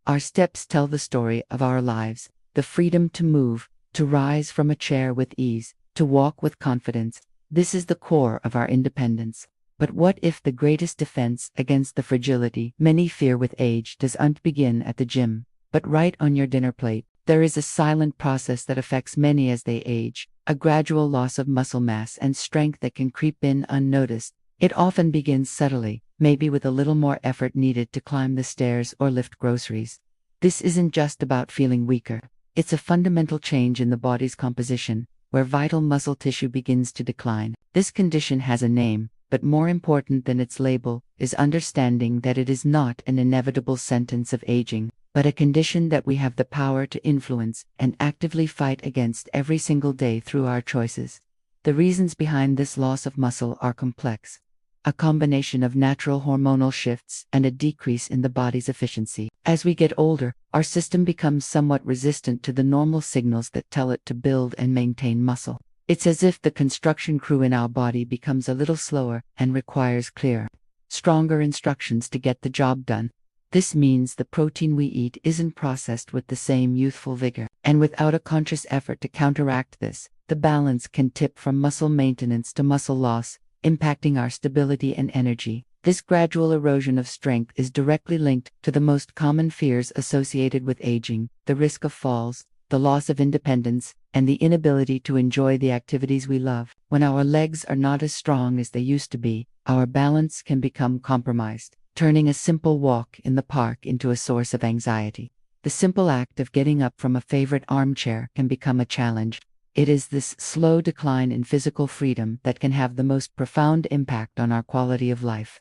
Our steps tell the story of our lives, the freedom to move, to rise from a chair with ease, to walk with confidence. This is the core of our independence. But what if the greatest defense against the fragility many fear with age doesn't begin at the gym, but right on your dinner plate? There is a silent process that affects many as they age, a gradual loss of muscle mass and strength that can creep in unnoticed. It often begins subtly, maybe with a little more effort needed to climb the stairs or lift groceries. This isn't just about feeling weaker. It's a fundamental change in the body's composition, where vital muscle tissue begins to decline. This condition has a name, but more important than its label is understanding that it is not an inevitable sentence of aging, but a condition that we have the power to influence and actively fight against every single day through our choices. The reasons behind this loss of muscle are complex. A combination of natural hormonal shifts and a decrease in the body's efficiency. As we get older, our system becomes somewhat resistant to the normal signals that tell it to build and maintain muscle. It's as if the construction crew in our body becomes a little slower and requires clearer, stronger instructions to get the job done. This means the protein we eat isn't processed with the same youthful vigor. And without a conscious effort to counteract this, the balance can tip from muscle maintenance to muscle loss, impacting our stability and energy. This gradual erosion of strength is directly linked to the most common fears associated with aging: the risk of falls, the loss of independence, and the inability to enjoy the activities we love. When our legs are not as strong as they used to be, our balance can become compromised, turning a simple walk in the park into a source of anxiety. The simple act of getting up from a favorite armchair can become a challenge. It is this slow decline in physical freedom that can have the most profound impact on our quality of life,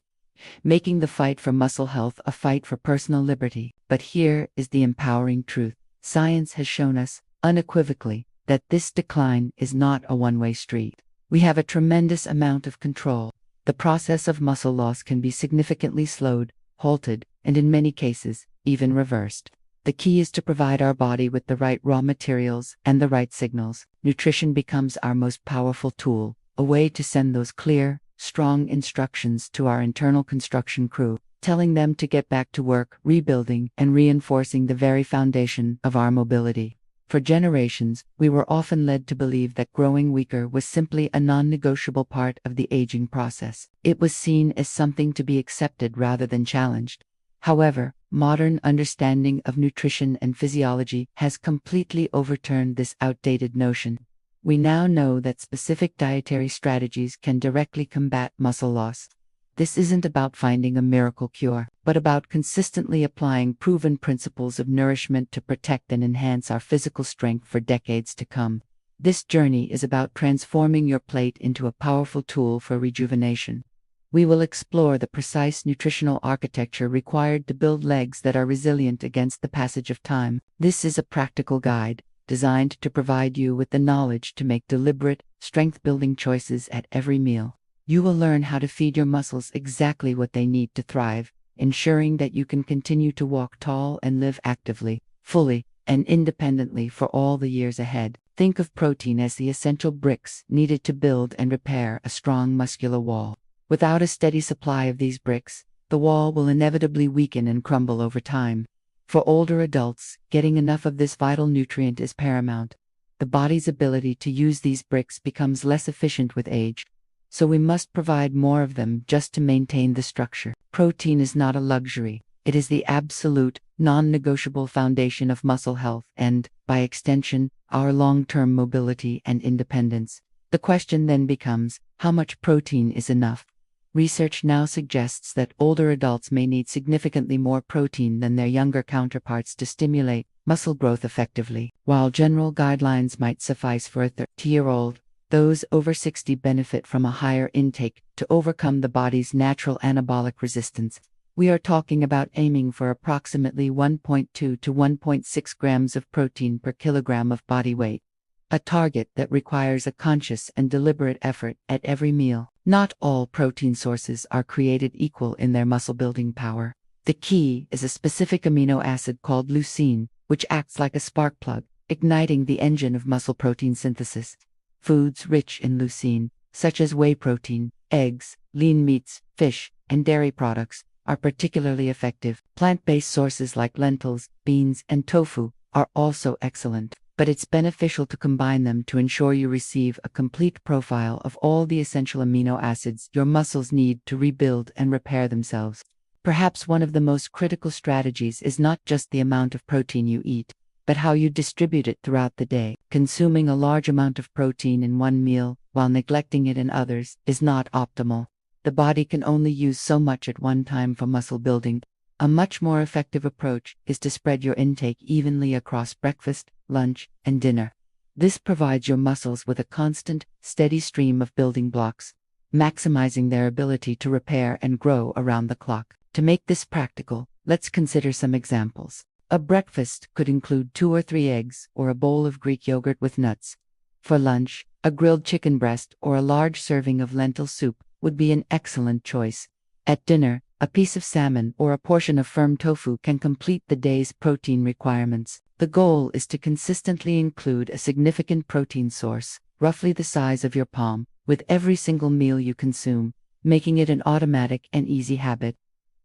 making the fight for muscle health a fight for personal liberty. But here is the empowering truth. Science has shown us, unequivocally, that this decline is not a one-way street. We have a tremendous amount of control. The process of muscle loss can be significantly slowed, halted, and in many cases, even reversed. The key is to provide our body with the right raw materials and the right signals. Nutrition becomes our most powerful tool, a way to send those clear, strong instructions to our internal construction crew, telling them to get back to work, rebuilding and reinforcing the very foundation of our mobility. For generations, we were often led to believe that growing weaker was simply a non-negotiable part of the aging process. It was seen as something to be accepted rather than challenged. However, modern understanding of nutrition and physiology has completely overturned this outdated notion. We now know that specific dietary strategies can directly combat muscle loss. This isn't about finding a miracle cure, but about consistently applying proven principles of nourishment to protect and enhance our physical strength for decades to come. This journey is about transforming your plate into a powerful tool for rejuvenation. We will explore the precise nutritional architecture required to build legs that are resilient against the passage of time. This is a practical guide, designed to provide you with the knowledge to make deliberate, strength-building choices at every meal. You will learn how to feed your muscles exactly what they need to thrive, ensuring that you can continue to walk tall and live actively, fully, and independently for all the years ahead. Think of protein as the essential bricks needed to build and repair a strong muscular wall. Without a steady supply of these bricks, the wall will inevitably weaken and crumble over time. For older adults, getting enough of this vital nutrient is paramount. The body's ability to use these bricks becomes less efficient with age, so we must provide more of them just to maintain the structure. Protein is not a luxury. It is the absolute, non-negotiable foundation of muscle health and, by extension, our long-term mobility and independence. The question then becomes, how much protein is enough? Research now suggests that older adults may need significantly more protein than their younger counterparts to stimulate muscle growth effectively. While general guidelines might suffice for a 30-year-old, those over 60 benefit from a higher intake to overcome the body's natural anabolic resistance. We are talking about aiming for approximately 1.2 to 1.6 grams of protein per kilogram of body weight, a target that requires a conscious and deliberate effort at every meal. Not all protein sources are created equal in their muscle-building power. The key is a specific amino acid called leucine, which acts like a spark plug, igniting the engine of muscle protein synthesis. Foods rich in leucine, such as whey protein, eggs, lean meats, fish, and dairy products, are particularly effective. Plant-based sources like lentils, beans, and tofu are also excellent, but it's beneficial to combine them to ensure you receive a complete profile of all the essential amino acids your muscles need to rebuild and repair themselves. Perhaps one of the most critical strategies is not just the amount of protein you eat, but how you distribute it throughout the day. Consuming a large amount of protein in one meal while neglecting it in others is not optimal. The body can only use so much at one time for muscle building. A much more effective approach is to spread your intake evenly across breakfast, lunch, and dinner. This provides your muscles with a constant, steady stream of building blocks, maximizing their ability to repair and grow around the clock. To make this practical, let's consider some examples. A breakfast could include 2 or 3 eggs or a bowl of Greek yogurt with nuts. For lunch, a grilled chicken breast or a large serving of lentil soup would be an excellent choice. At dinner, a piece of salmon or a portion of firm tofu can complete the day's protein requirements. The goal is to consistently include a significant protein source, roughly the size of your palm, with every single meal you consume, making it an automatic and easy habit.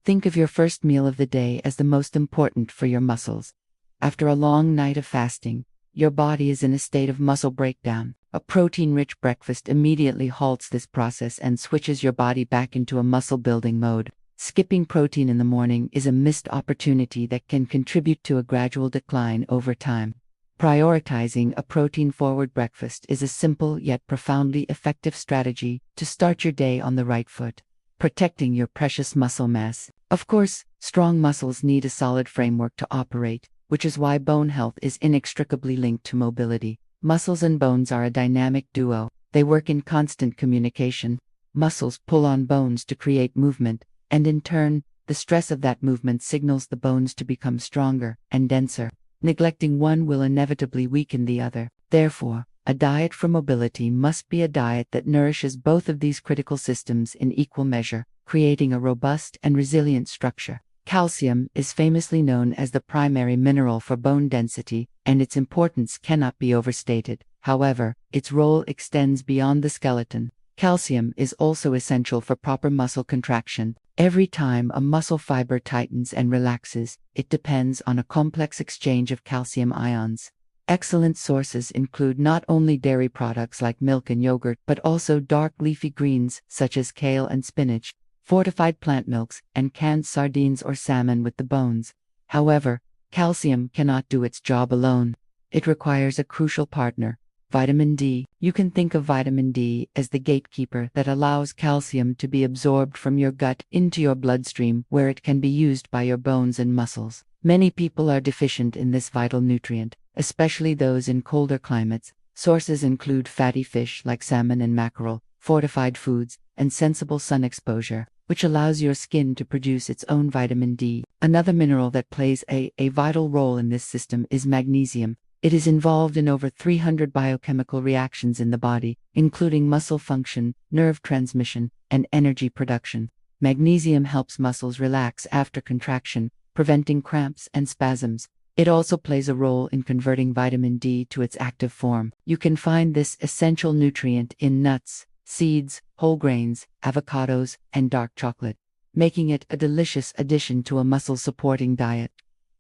Think of your first meal of the day as the most important for your muscles. After a long night of fasting, your body is in a state of muscle breakdown. A protein-rich breakfast immediately halts this process and switches your body back into a muscle-building mode. Skipping protein in the morning is a missed opportunity that can contribute to a gradual decline over time. Prioritizing a protein-forward breakfast is a simple yet profoundly effective strategy to start your day on the right foot. Protecting your precious muscle mass. Of course, strong muscles need a solid framework to operate, which is why bone health is inextricably linked to mobility. Muscles and bones are a dynamic duo. They work in constant communication. Muscles pull on bones to create movement, and in turn, the stress of that movement signals the bones to become stronger and denser. Neglecting one will inevitably weaken the other. Therefore, a diet for mobility must be a diet that nourishes both of these critical systems in equal measure, creating a robust and resilient structure. Calcium is famously known as the primary mineral for bone density, and its importance cannot be overstated. However, its role extends beyond the skeleton. Calcium is also essential for proper muscle contraction. Every time a muscle fiber tightens and relaxes, it depends on a complex exchange of calcium ions. Excellent sources include not only dairy products like milk and yogurt, but also dark leafy greens such as kale and spinach, fortified plant milks, and canned sardines or salmon with the bones. However, calcium cannot do its job alone. It requires a crucial partner, vitamin D. You can think of vitamin D as the gatekeeper that allows calcium to be absorbed from your gut into your bloodstream, where it can be used by your bones and muscles. Many people are deficient in this vital nutrient, especially those in colder climates. Sources include fatty fish like salmon and mackerel, fortified foods, and sensible sun exposure, which allows your skin to produce its own vitamin D. Another mineral that plays a vital role in this system is magnesium. It is involved in over 300 biochemical reactions in the body, including muscle function, nerve transmission, and energy production. Magnesium helps muscles relax after contraction, preventing cramps and spasms. It also plays a role in converting vitamin D to its active form. You can find this essential nutrient in nuts, seeds, whole grains, avocados, and dark chocolate, making it a delicious addition to a muscle-supporting diet.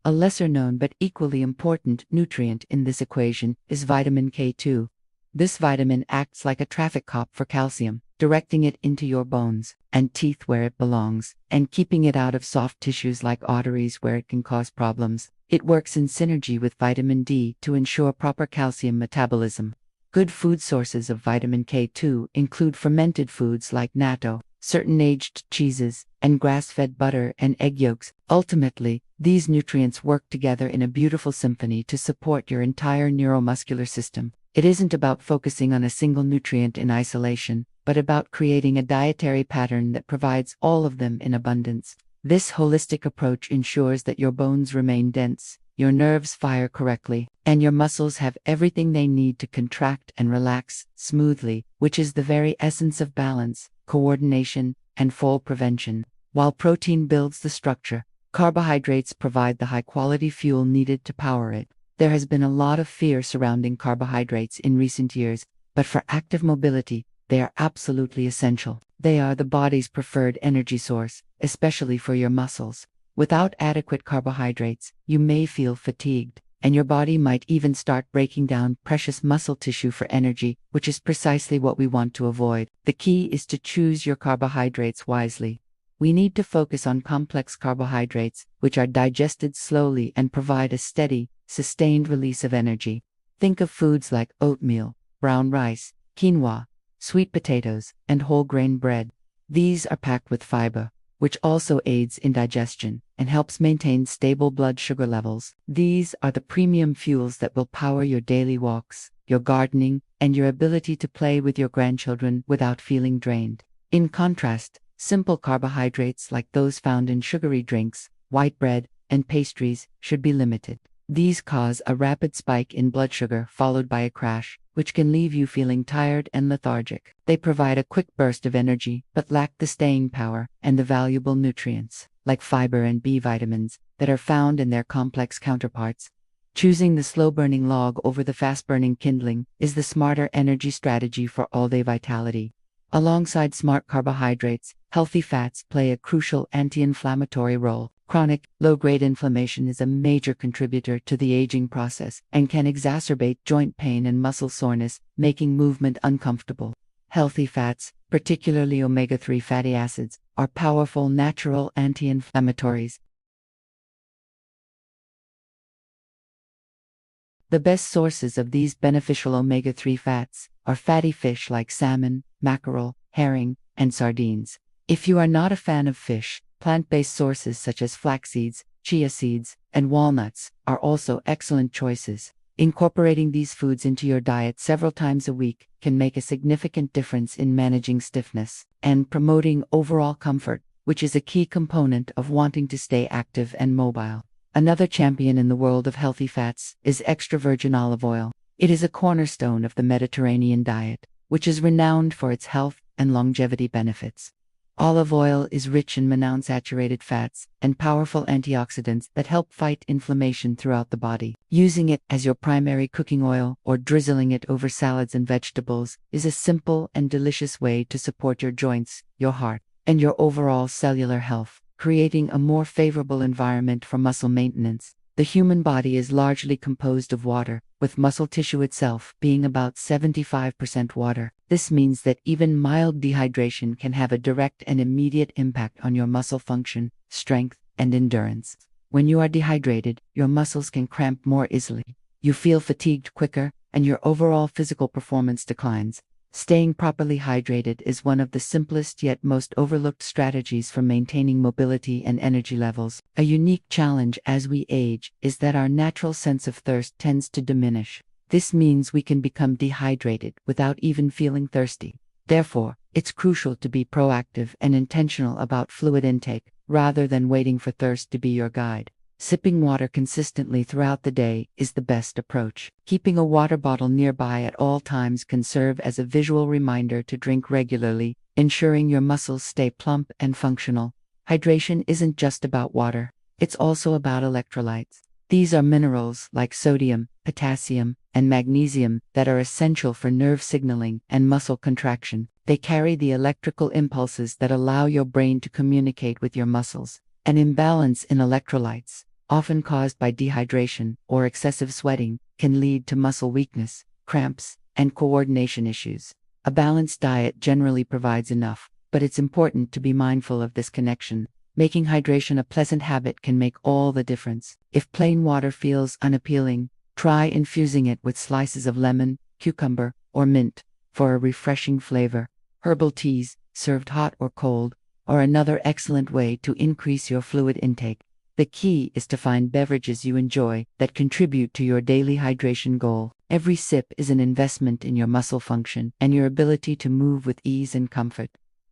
A lesser-known but equally important nutrient in this equation is vitamin K2. This vitamin acts like a traffic cop for calcium, directing it into your bones and teeth where it belongs, and keeping it out of soft tissues like arteries where it can cause problems. It works in synergy with vitamin D to ensure proper calcium metabolism. Good food sources of vitamin K2 include fermented foods like natto, certain aged cheeses, and grass-fed butter and egg yolks. Ultimately, these nutrients work together in a beautiful symphony to support your entire neuromuscular system. It isn't about focusing on a single nutrient in isolation, but about creating a dietary pattern that provides all of them in abundance. This holistic approach ensures that your bones remain dense, your nerves fire correctly, and your muscles have everything they need to contract and relax smoothly, which is the very essence of balance, coordination, and fall prevention. While protein builds the structure, carbohydrates provide the high-quality fuel needed to power it. There has been a lot of fear surrounding carbohydrates in recent years, but for active mobility, they are absolutely essential. They are the body's preferred energy source, especially for your muscles. Without adequate carbohydrates, you may feel fatigued, and your body might even start breaking down precious muscle tissue for energy, which is precisely what we want to avoid. The key is to choose your carbohydrates wisely. We need to focus on complex carbohydrates, which are digested slowly and provide a steady, sustained release of energy. Think of foods like oatmeal, brown rice, quinoa, sweet potatoes, and whole grain bread. These are packed with fiber, which also aids in digestion and helps maintain stable blood sugar levels. These are the premium fuels that will power your daily walks, your gardening, and your ability to play with your grandchildren without feeling drained. In contrast, simple carbohydrates like those found in sugary drinks, white bread, and pastries should be limited. These cause a rapid spike in blood sugar followed by a crash, which can leave you feeling tired and lethargic. They provide a quick burst of energy, but lack the staying power and the valuable nutrients, like fiber and B vitamins, that are found in their complex counterparts. Choosing the slow-burning log over the fast-burning kindling is the smarter energy strategy for all-day vitality. Alongside smart carbohydrates, healthy fats play a crucial anti-inflammatory role. Chronic, low-grade inflammation is a major contributor to the aging process and can exacerbate joint pain and muscle soreness, making movement uncomfortable. Healthy fats, particularly omega-3 fatty acids, are powerful natural anti-inflammatories. The best sources of these beneficial omega-3 fats are fatty fish like salmon, mackerel, herring, and sardines. If you are not a fan of fish, plant-based sources such as flax seeds, chia seeds, and walnuts are also excellent choices. Incorporating these foods into your diet several times a week can make a significant difference in managing stiffness and promoting overall comfort, which is a key component of wanting to stay active and mobile. Another champion in the world of healthy fats is extra virgin olive oil. It is a cornerstone of the Mediterranean diet, which is renowned for its health and longevity benefits. Olive oil is rich in monounsaturated fats and powerful antioxidants that help fight inflammation throughout the body. Using it as your primary cooking oil or drizzling it over salads and vegetables is a simple and delicious way to support your joints, your heart, and your overall cellular health, creating a more favorable environment for muscle maintenance. The human body is largely composed of water, with muscle tissue itself being about 75% water. This means that even mild dehydration can have a direct and immediate impact on your muscle function, strength, and endurance. When you are dehydrated, your muscles can cramp more easily. You feel fatigued quicker, and your overall physical performance declines. Staying properly hydrated is one of the simplest yet most overlooked strategies for maintaining mobility and energy levels. A unique challenge as we age is that our natural sense of thirst tends to diminish. This means we can become dehydrated without even feeling thirsty. Therefore, it's crucial to be proactive and intentional about fluid intake, rather than waiting for thirst to be your guide. Sipping water consistently throughout the day is the best approach. Keeping a water bottle nearby at all times can serve as a visual reminder to drink regularly, ensuring your muscles stay plump and functional. Hydration isn't just about water, it's also about electrolytes. These are minerals like sodium, potassium, and magnesium that are essential for nerve signaling and muscle contraction. They carry the electrical impulses that allow your brain to communicate with your muscles. An imbalance in electrolytes, often caused by dehydration or excessive sweating, can lead to muscle weakness, cramps, and coordination issues. A balanced diet generally provides enough, but it's important to be mindful of this connection. Making hydration a pleasant habit can make all the difference. If plain water feels unappealing, try infusing it with slices of lemon, cucumber, or mint for a refreshing flavor. Herbal teas, served hot or cold, are another excellent way to increase your fluid intake. The key is to find beverages you enjoy that contribute to your daily hydration goal. Every sip is an investment in your muscle function and your ability to move with ease and comfort.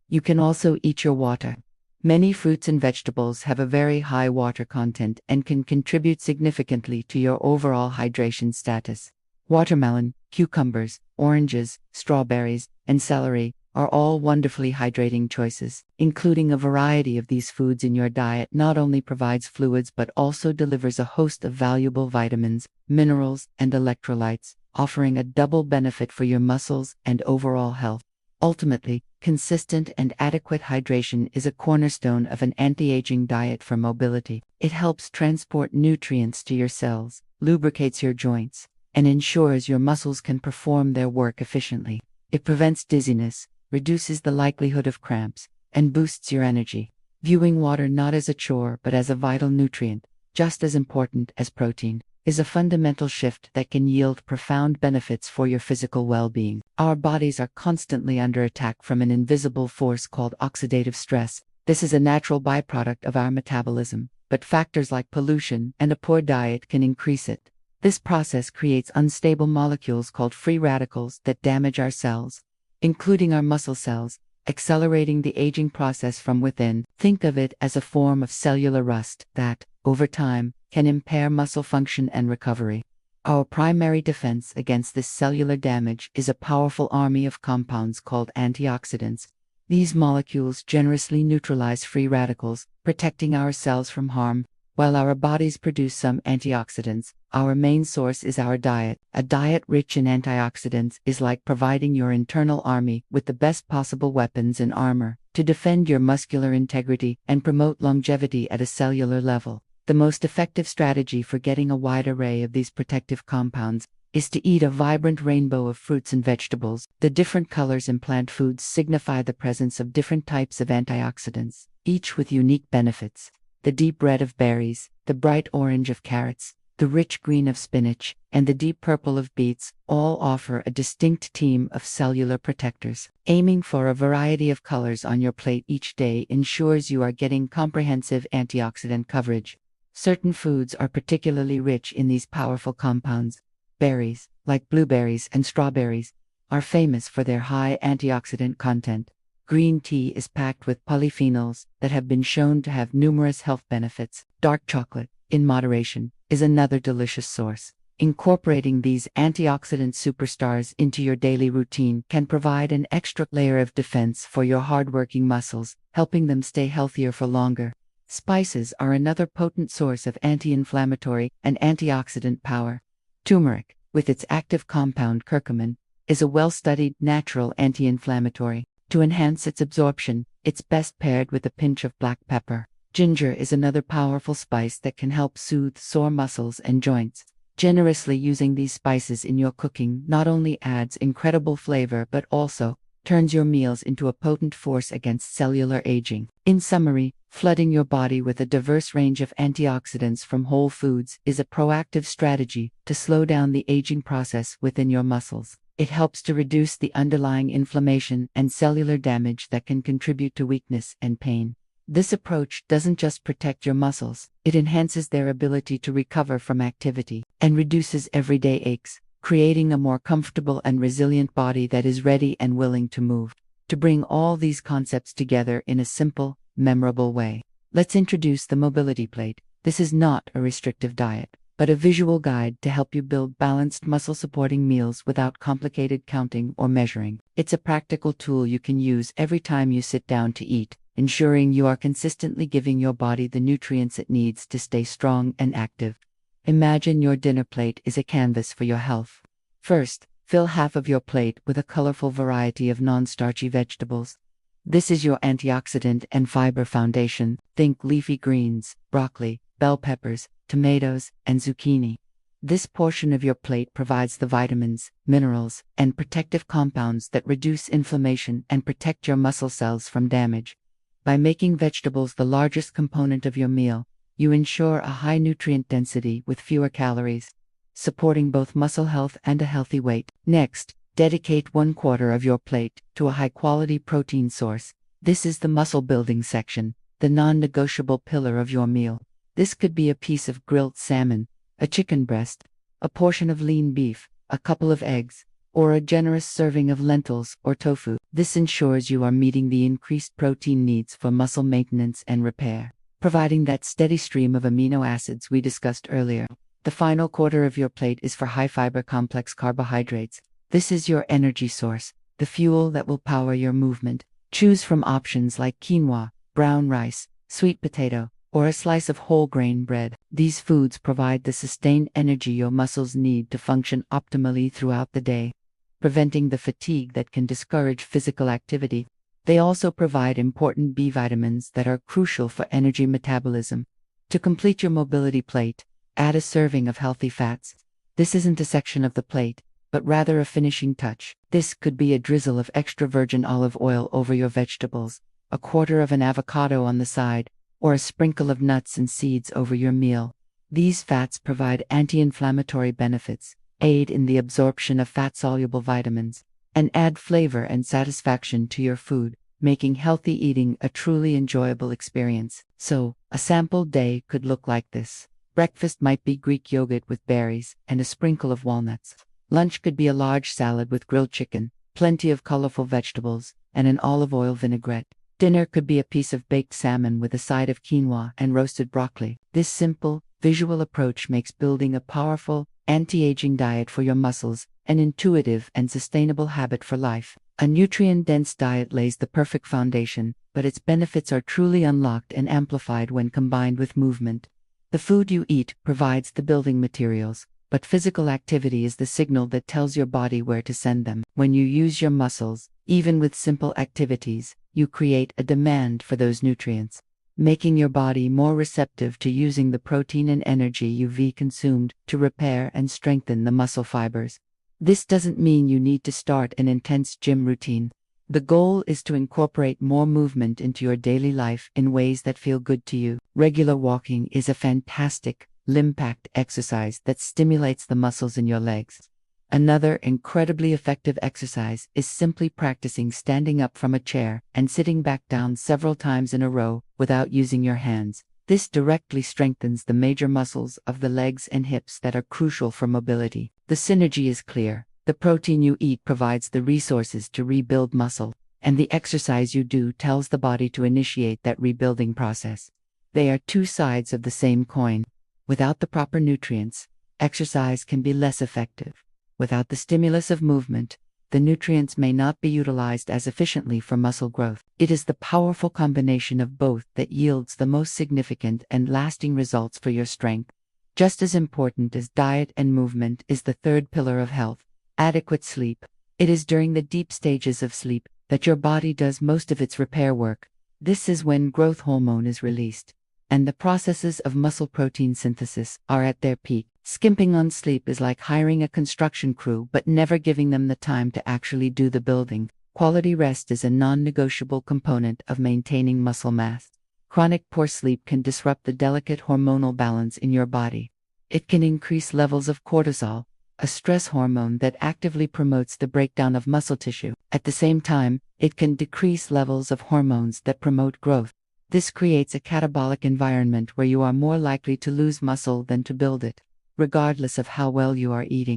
You can also eat your water. Many fruits and vegetables have a very high water content and can contribute significantly to your overall hydration status. Watermelon, cucumbers, oranges, strawberries, and celery are all wonderfully hydrating choices. Including a variety of these foods in your diet not only provides fluids but also delivers a host of valuable vitamins, minerals, and electrolytes, offering a double benefit for your muscles and overall health. Ultimately, consistent and adequate hydration is a cornerstone of an anti-aging diet for mobility. It helps transport nutrients to your cells, lubricates your joints, and ensures your muscles can perform their work efficiently. It prevents dizziness, reduces the likelihood of cramps, and boosts your energy. Viewing water not as a chore but as a vital nutrient, just as important as protein, is a fundamental shift that can yield profound benefits for your physical well-being. Our bodies are constantly under attack from an invisible force called oxidative stress. This is a natural byproduct of our metabolism, but factors like pollution and a poor diet can increase it. This process creates unstable molecules called free radicals that damage our cells, including our muscle cells, accelerating the aging process from within. Think of it as a form of cellular rust that, over time, can impair muscle function and recovery. Our primary defense against this cellular damage is a powerful army of compounds called antioxidants. These molecules generously neutralize free radicals, protecting our cells from harm. While our bodies produce some antioxidants, our main source is our diet. A diet rich in antioxidants is like providing your internal army with the best possible weapons and armor to defend your muscular integrity and promote longevity at a cellular level. The most effective strategy for getting a wide array of these protective compounds is to eat a vibrant rainbow of fruits and vegetables. The different colors in plant foods signify the presence of different types of antioxidants, each with unique benefits. The deep red of berries, the bright orange of carrots, the rich green of spinach, and the deep purple of beets all offer a distinct team of cellular protectors. Aiming for a variety of colors on your plate each day ensures you are getting comprehensive antioxidant coverage. Certain foods are particularly rich in these powerful compounds. Berries, like blueberries and strawberries, are famous for their high antioxidant content. Green tea is packed with polyphenols that have been shown to have numerous health benefits. Dark chocolate, in moderation, is another delicious source. Incorporating these antioxidant superstars into your daily routine can provide an extra layer of defense for your hardworking muscles, helping them stay healthier for longer. Spices are another potent source of anti-inflammatory and antioxidant power. Turmeric, with its active compound curcumin, is a well-studied natural anti-inflammatory. To enhance its absorption, it's best paired with a pinch of black pepper. Ginger is another powerful spice that can help soothe sore muscles and joints. Generously using these spices in your cooking not only adds incredible flavor but also turns your meals into a potent force against cellular aging. In summary, flooding your body with a diverse range of antioxidants from whole foods is a proactive strategy to slow down the aging process within your muscles. It helps to reduce the underlying inflammation and cellular damage that can contribute to weakness and pain. This approach doesn't just protect your muscles, it enhances their ability to recover from activity and reduces everyday aches, creating a more comfortable and resilient body that is ready and willing to move. To bring all these concepts together in a simple, memorable way, let's introduce the mobility plate. This is not a restrictive diet, but a visual guide to help you build balanced muscle-supporting meals without complicated counting or measuring. It's a practical tool you can use every time you sit down to eat, ensuring you are consistently giving your body the nutrients it needs to stay strong and active. Imagine your dinner plate is a canvas for your health. First, fill half of your plate with a colorful variety of non-starchy vegetables. This is your antioxidant and fiber foundation. Think leafy greens, broccoli, bell peppers, tomatoes, and zucchini. This portion of your plate provides the vitamins, minerals, and protective compounds that reduce inflammation and protect your muscle cells from damage. By making vegetables the largest component of your meal, you ensure a high nutrient density with fewer calories, supporting both muscle health and a healthy weight. Next, dedicate 1/4 of your plate to a high-quality protein source. This is the muscle-building section, the non-negotiable pillar of your meal. This could be a piece of grilled salmon, a chicken breast, a portion of lean beef, a couple of eggs, or a generous serving of lentils or tofu. This ensures you are meeting the increased protein needs for muscle maintenance and repair, providing that steady stream of amino acids we discussed earlier. The final quarter of your plate is for high-fiber complex carbohydrates. This is your energy source, the fuel that will power your movement. Choose from options like quinoa, brown rice, sweet potato, or a slice of whole grain bread. These foods provide the sustained energy your muscles need to function optimally throughout the day. preventing the fatigue that can discourage physical activity. They also provide important B vitamins that are crucial for energy metabolism. To complete your mobility plate, add a serving of healthy fats. This isn't a section of the plate, but rather a finishing touch. This could be a drizzle of extra virgin olive oil over your vegetables, a quarter of an avocado on the side, or a sprinkle of nuts and seeds over your meal. These fats provide anti-inflammatory benefits, aid in the absorption of fat-soluble vitamins, and add flavor and satisfaction to your food, making healthy eating a truly enjoyable experience. So, a sample day could look like this. Breakfast might be Greek yogurt with berries and a sprinkle of walnuts. Lunch could be a large salad with grilled chicken, plenty of colorful vegetables, and an olive oil vinaigrette. Dinner could be a piece of baked salmon with a side of quinoa and roasted broccoli. This simple, visual approach makes building a powerful, anti-aging diet for your muscles an intuitive and sustainable habit for life. A nutrient-dense diet lays the perfect foundation, but its benefits are truly unlocked and amplified when combined with movement. The food you eat provides the building materials, but physical activity is the signal that tells your body where to send them. When you use your muscles, even with simple activities, you create a demand for those nutrients, making your body more receptive to using the protein and energy you've consumed to repair and strengthen the muscle fibers. This doesn't mean you need to start an intense gym routine. The goal is to incorporate more movement into your daily life in ways that feel good to you. Regular walking is a fantastic, limb-packed exercise that stimulates the muscles in your legs. Another incredibly effective exercise is simply practicing standing up from a chair and sitting back down several times in a row without using your hands. This directly strengthens the major muscles of the legs and hips that are crucial for mobility. The synergy is clear. The protein you eat provides the resources to rebuild muscle, and the exercise you do tells the body to initiate that rebuilding process. They are two sides of the same coin. Without the proper nutrients, exercise can be less effective. Without the stimulus of movement, the nutrients may not be utilized as efficiently for muscle growth. It is the powerful combination of both that yields the most significant and lasting results for your strength. Just as important as diet and movement is the third pillar of health, adequate sleep. It is during the deep stages of sleep that your body does most of its repair work. This is when growth hormone is released, and the processes of muscle protein synthesis are at their peak. Skimping on sleep is like hiring a construction crew but never giving them the time to actually do the building. Quality rest is a non-negotiable component of maintaining muscle mass. Chronic poor sleep can disrupt the delicate hormonal balance in your body. It can increase levels of cortisol, a stress hormone that actively promotes the breakdown of muscle tissue. At the same time, it can decrease levels of hormones that promote growth. This creates a catabolic environment where you are more likely to lose muscle than to build it, regardless of how well you are eating.